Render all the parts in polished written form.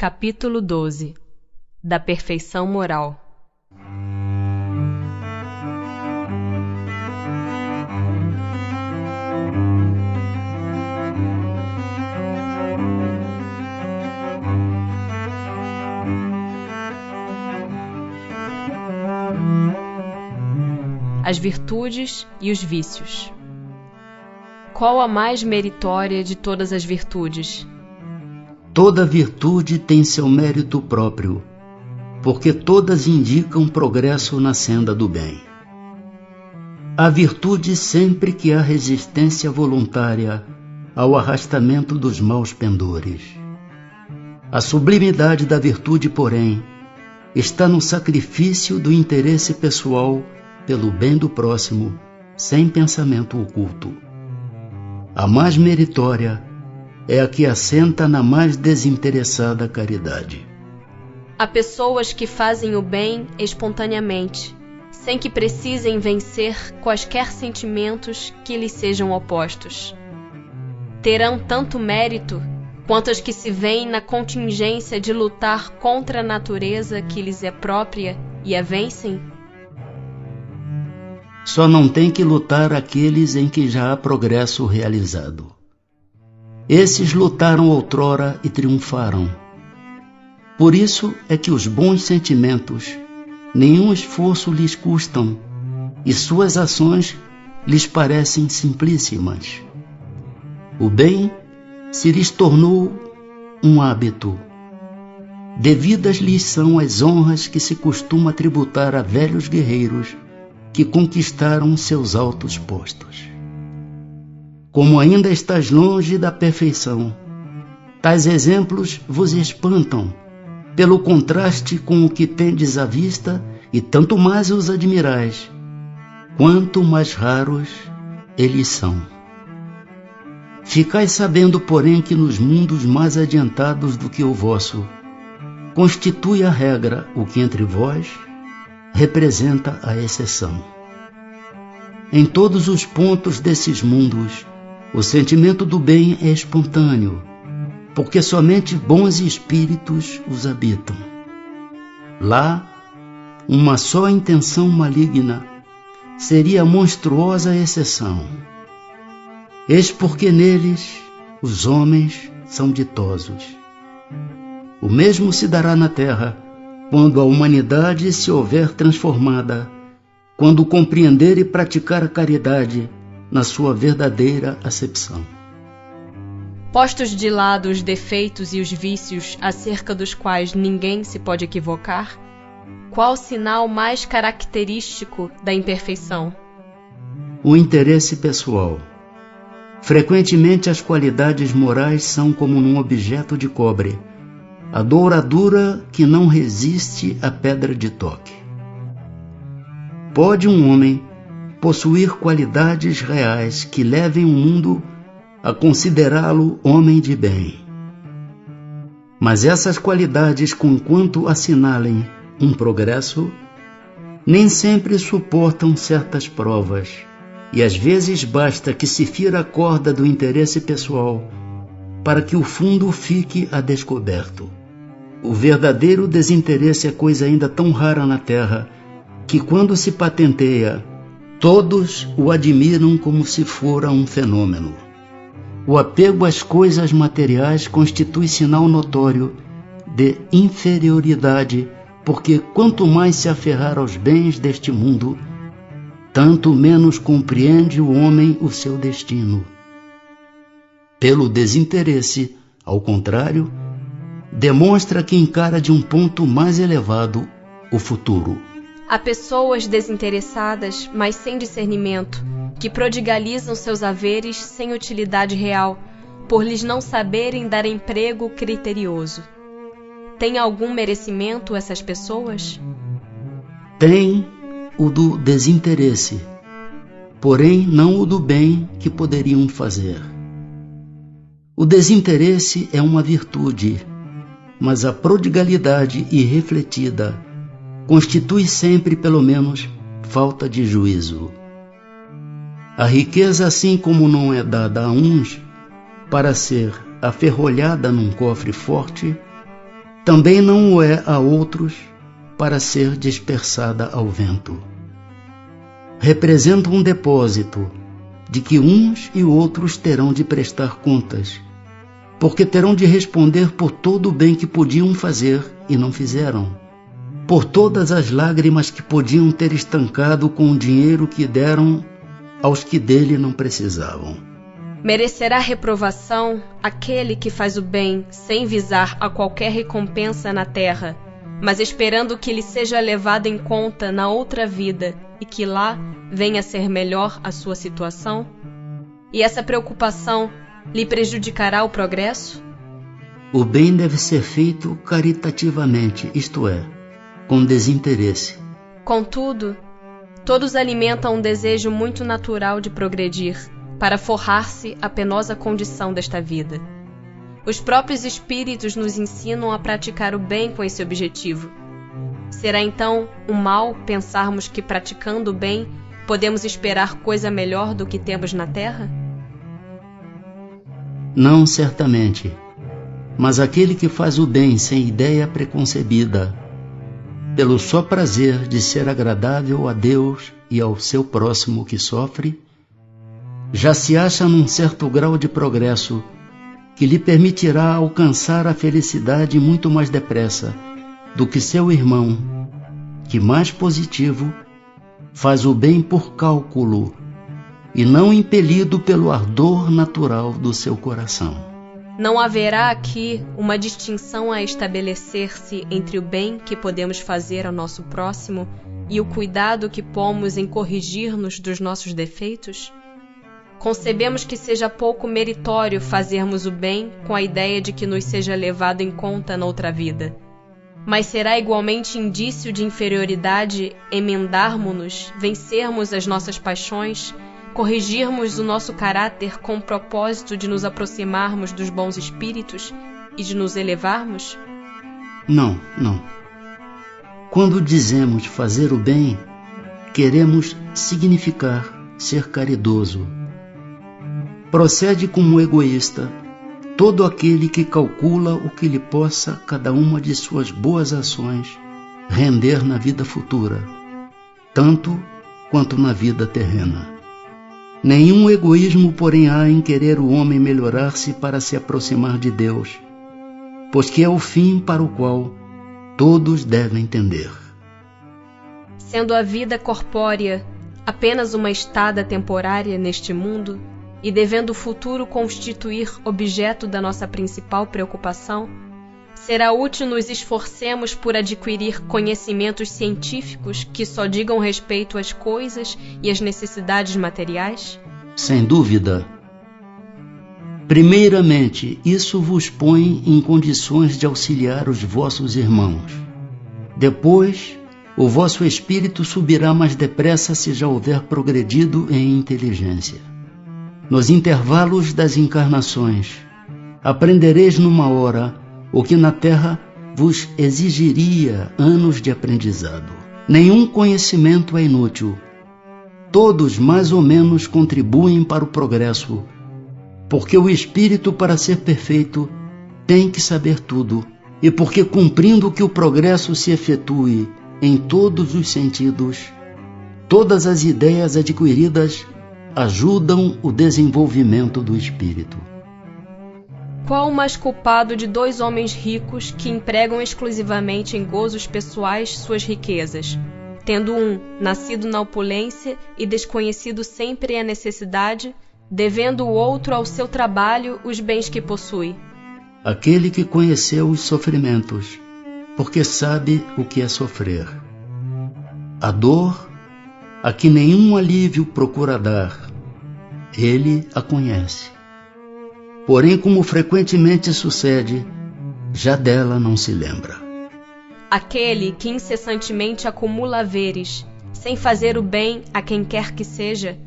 Capítulo 12 da perfeição moral. As virtudes e os vícios. Qual a mais meritória de todas as virtudes? Toda virtude tem seu mérito próprio, porque todas indicam progresso na senda do bem. Há virtude sempre que há resistência voluntária ao arrastamento dos maus pendores. A sublimidade da virtude, porém, está no sacrifício do interesse pessoal pelo bem do próximo, sem pensamento oculto. A mais meritória é a que assenta na mais desinteressada caridade. Há pessoas que fazem o bem espontaneamente, sem que precisem vencer quaisquer sentimentos que lhes sejam opostos. Terão tanto mérito quanto as que se veem na contingência de lutar contra a natureza que lhes é própria e a vencem? Só não tem que lutar aqueles em que já há progresso realizado. Esses lutaram outrora e triunfaram. Por isso é que os bons sentimentos nenhum esforço lhes custam e suas ações lhes parecem simplíssimas. O bem se lhes tornou um hábito. Devidas lhes são as honras que se costuma tributar a velhos guerreiros que conquistaram seus altos postos. Como ainda estás longe da perfeição, tais exemplos vos espantam, pelo contraste com o que tendes à vista, e tanto mais os admirais, quanto mais raros eles são. Ficais sabendo, porém, que nos mundos mais adiantados do que o vosso, constitui a regra o que entre vós representa a exceção. Em todos os pontos desses mundos, o sentimento do bem é espontâneo, porque somente bons espíritos os habitam. Lá, uma só intenção maligna seria a monstruosa exceção. Eis porque neles os homens são ditosos. O mesmo se dará na terra, quando a humanidade se houver transformada, quando compreender e praticar a caridade na sua verdadeira acepção. Postos de lado os defeitos e os vícios acerca dos quais ninguém se pode equivocar, qual o sinal mais característico da imperfeição? O interesse pessoal. Frequentemente as qualidades morais são como num objeto de cobre, a douradura que não resiste à pedra de toque. Pode um homem possuir qualidades reais que levem o mundo a considerá-lo homem de bem. Mas essas qualidades, conquanto assinalem um progresso, nem sempre suportam certas provas, e às vezes basta que se fira a corda do interesse pessoal para que o fundo fique a descoberto. O verdadeiro desinteresse é coisa ainda tão rara na terra que, quando se patenteia, todos o admiram como se fora um fenômeno. O apego às coisas materiais constitui sinal notório de inferioridade, porque quanto mais se aferrar aos bens deste mundo, tanto menos compreende o homem o seu destino. Pelo desinteresse, ao contrário, demonstra que encara de um ponto mais elevado o futuro. Há pessoas desinteressadas, mas sem discernimento, que prodigalizam seus haveres sem utilidade real, por lhes não saberem dar emprego criterioso. Tem algum merecimento essas pessoas? Tem o do desinteresse, porém não o do bem que poderiam fazer. O desinteresse é uma virtude, mas a prodigalidade irrefletida constitui sempre, pelo menos, falta de juízo. A riqueza, assim como não é dada a uns para ser aferrolhada num cofre forte, também não o é a outros para ser dispersada ao vento. Representa um depósito de que uns e outros terão de prestar contas, porque terão de responder por todo o bem que podiam fazer e não fizeram, por todas as lágrimas que podiam ter estancado com o dinheiro que deram aos que dele não precisavam. Merecerá reprovação aquele que faz o bem sem visar a qualquer recompensa na terra, mas esperando que lhe seja levado em conta na outra vida e que lá venha a ser melhor a sua situação? E essa preocupação lhe prejudicará o progresso? O bem deve ser feito caritativamente, isto é, com desinteresse. Contudo, todos alimentam um desejo muito natural de progredir, para forrar-se a penosa condição desta vida. Os próprios espíritos nos ensinam a praticar o bem com esse objetivo. Será então um mal pensarmos que praticando o bem podemos esperar coisa melhor do que temos na terra? Não, certamente. Mas aquele que faz o bem sem ideia preconcebida, pelo só prazer de ser agradável a Deus e ao seu próximo que sofre, já se acha num certo grau de progresso que lhe permitirá alcançar a felicidade muito mais depressa do que seu irmão, que mais positivo, faz o bem por cálculo e não impelido pelo ardor natural do seu coração. Não haverá aqui uma distinção a estabelecer-se entre o bem que podemos fazer ao nosso próximo e o cuidado que pomos em corrigir-nos dos nossos defeitos? Concebemos que seja pouco meritório fazermos o bem com a ideia de que nos seja levado em conta noutra vida. Mas será igualmente indício de inferioridade emendarmos-nos, vencermos as nossas paixões, corrigirmos o nosso caráter com o propósito de nos aproximarmos dos bons espíritos e de nos elevarmos? Não. Quando dizemos fazer o bem, queremos significar ser caridoso. Procede como egoísta todo aquele que calcula o que lhe possa cada uma de suas boas ações render na vida futura, tanto quanto na vida terrena. Nenhum egoísmo, porém, há em querer o homem melhorar-se para se aproximar de Deus, pois que é o fim para o qual todos devem tender. Sendo a vida corpórea apenas uma estada temporária neste mundo, e devendo o futuro constituir objeto da nossa principal preocupação, será útil nos esforcemos por adquirir conhecimentos científicos que só digam respeito às coisas e às necessidades materiais? Sem dúvida. Primeiramente, isso vos põe em condições de auxiliar os vossos irmãos. Depois, o vosso espírito subirá mais depressa se já houver progredido em inteligência. Nos intervalos das encarnações, aprendereis numa hora o que na terra vos exigiria anos de aprendizado. Nenhum conhecimento é inútil. Todos mais ou menos contribuem para o progresso, porque o espírito, para ser perfeito, tem que saber tudo, e porque, cumprindo que o progresso se efetue em todos os sentidos, todas as ideias adquiridas ajudam o desenvolvimento do espírito. Qual o mais culpado de dois homens ricos que empregam exclusivamente em gozos pessoais suas riquezas, tendo um nascido na opulência e desconhecido sempre a necessidade, devendo o outro ao seu trabalho os bens que possui? Aquele que conheceu os sofrimentos, porque sabe o que é sofrer. A dor, a que nenhum alívio procura dar, ele a conhece. Porém, como frequentemente sucede, já dela não se lembra. Aquele que incessantemente acumula haveres, sem fazer o bem a quem quer que seja,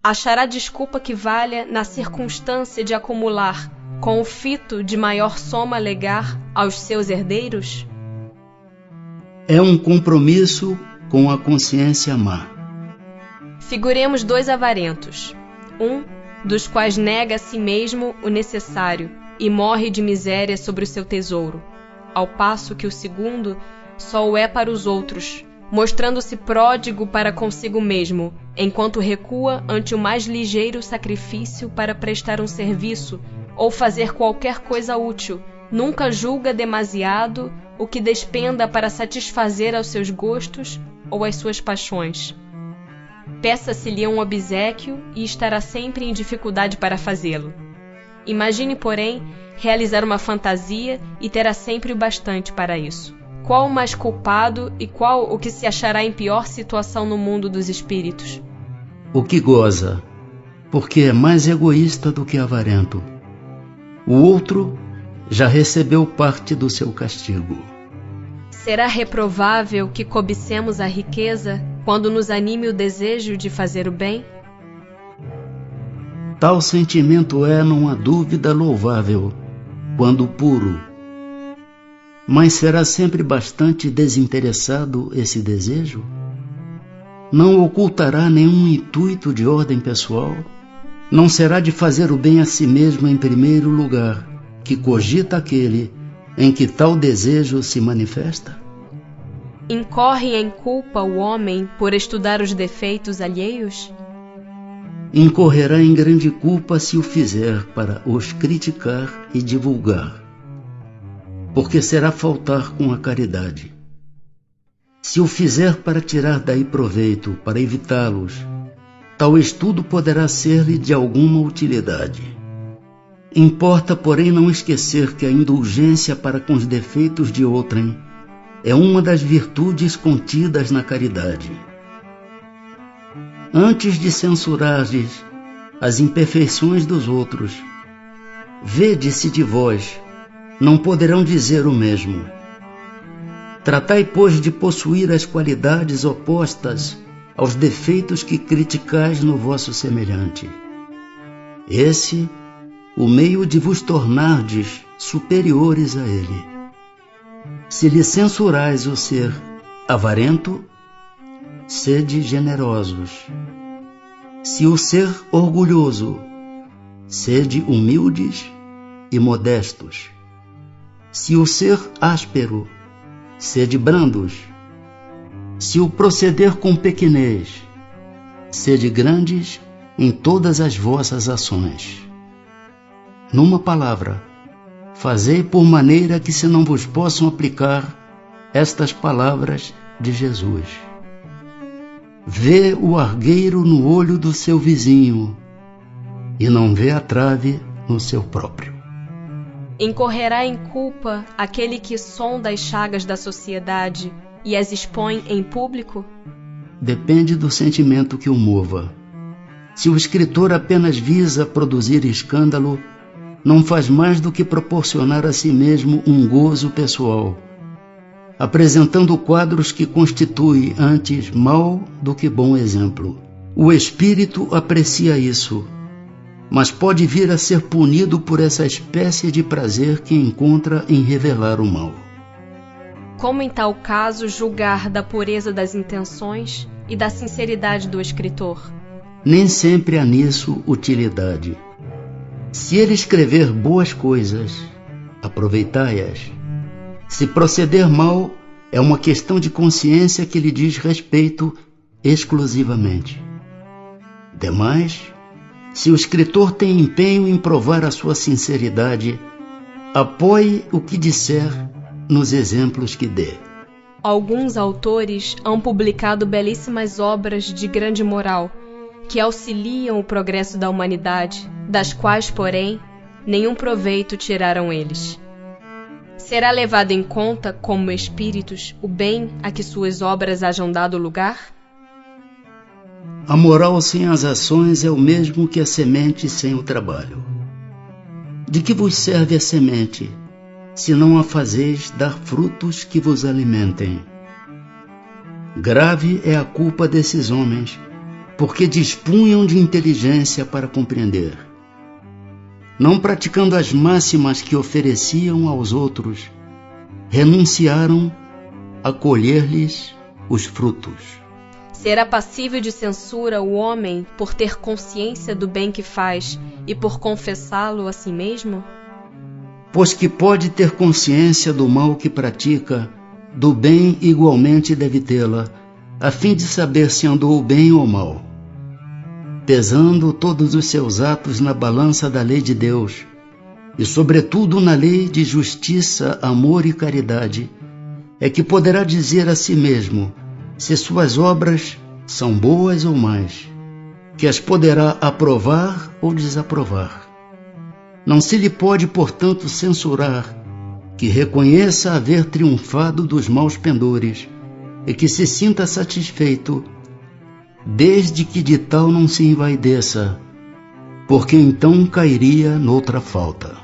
achará desculpa que valha na circunstância de acumular, com o fito de maior soma legar aos seus herdeiros? É um compromisso com a consciência má. Figuremos dois avarentos, um dos quais nega a si mesmo o necessário e morre de miséria sobre o seu tesouro, ao passo que o segundo só o é para os outros, mostrando-se pródigo para consigo mesmo, enquanto recua ante o mais ligeiro sacrifício para prestar um serviço ou fazer qualquer coisa útil, nunca julga demasiado o que despenda para satisfazer aos seus gostos ou às suas paixões. Peça-se-lhe um obséquio e estará sempre em dificuldade para fazê-lo. Imagine, porém, realizar uma fantasia e terá sempre o bastante para isso. Qual o mais culpado e qual o que se achará em pior situação no mundo dos espíritos? O que goza, porque é mais egoísta do que avarento. O outro já recebeu parte do seu castigo. Será reprovável que cobicemos a riqueza quando nos anime o desejo de fazer o bem? Tal sentimento é, não há dúvida, louvável, quando puro. Mas será sempre bastante desinteressado esse desejo? Não ocultará nenhum intuito de ordem pessoal? Não será de fazer o bem a si mesmo em primeiro lugar, que cogita aquele em que tal desejo se manifesta? Incorre em culpa o homem por estudar os defeitos alheios? Incorrerá em grande culpa se o fizer para os criticar e divulgar, porque será faltar com a caridade. Se o fizer para tirar daí proveito, para evitá-los, tal estudo poderá ser-lhe de alguma utilidade. Importa, porém, não esquecer que a indulgência para com os defeitos de outrem é uma das virtudes contidas na caridade. Antes de censurardes as imperfeições dos outros, vede se de vós não poderão dizer o mesmo. Tratai, pois, de possuir as qualidades opostas aos defeitos que criticais no vosso semelhante. Esse, o meio de vos tornardes superiores a ele. Se lhe censurais o ser avarento, sede generosos. Se o ser orgulhoso, sede humildes e modestos. Se o ser áspero, sede brandos. Se o proceder com pequenez, sede grandes em todas as vossas ações. Numa palavra, fazei por maneira que se não vos possam aplicar estas palavras de Jesus. Vê o argueiro no olho do seu vizinho e não vê a trave no seu próprio. Incorrerá em culpa aquele que sonda as chagas da sociedade e as expõe em público? Depende do sentimento que o mova. Se o escritor apenas visa produzir escândalo, não faz mais do que proporcionar a si mesmo um gozo pessoal, apresentando quadros que constituem antes mau do que bom exemplo. O espírito aprecia isso, mas pode vir a ser punido por essa espécie de prazer que encontra em revelar o mal. Como em tal caso julgar da pureza das intenções e da sinceridade do escritor? Nem sempre há nisso utilidade. Se ele escrever boas coisas, aproveitai-as. Se proceder mal, é uma questão de consciência que lhe diz respeito exclusivamente. Demais, se o escritor tem empenho em provar a sua sinceridade, apoie o que disser nos exemplos que dê. Alguns autores hão publicado belíssimas obras de grande moral, que auxiliam o progresso da humanidade, das quais, porém, nenhum proveito tiraram eles. Será levado em conta, como espíritos, o bem a que suas obras hajam dado lugar? A moral sem as ações é o mesmo que a semente sem o trabalho. De que vos serve a semente, se não a fazeis dar frutos que vos alimentem? Grave é a culpa desses homens, porque dispunham de inteligência para compreender. Não praticando as máximas que ofereciam aos outros, renunciaram a colher-lhes os frutos. Será passível de censura o homem por ter consciência do bem que faz e por confessá-lo a si mesmo? pois que pode ter consciência do mal que pratica, do bem igualmente deve tê-la, a fim de saber se andou bem ou mal. Pesando todos os seus atos na balança da lei de Deus, e sobretudo na lei de justiça, amor e caridade, é que poderá dizer a si mesmo se suas obras são boas ou más, que as poderá aprovar ou desaprovar. Não se lhe pode, portanto, censurar que reconheça haver triunfado dos maus pendores e que se sinta satisfeito, desde que de tal não se envaideça, porque então cairia noutra falta.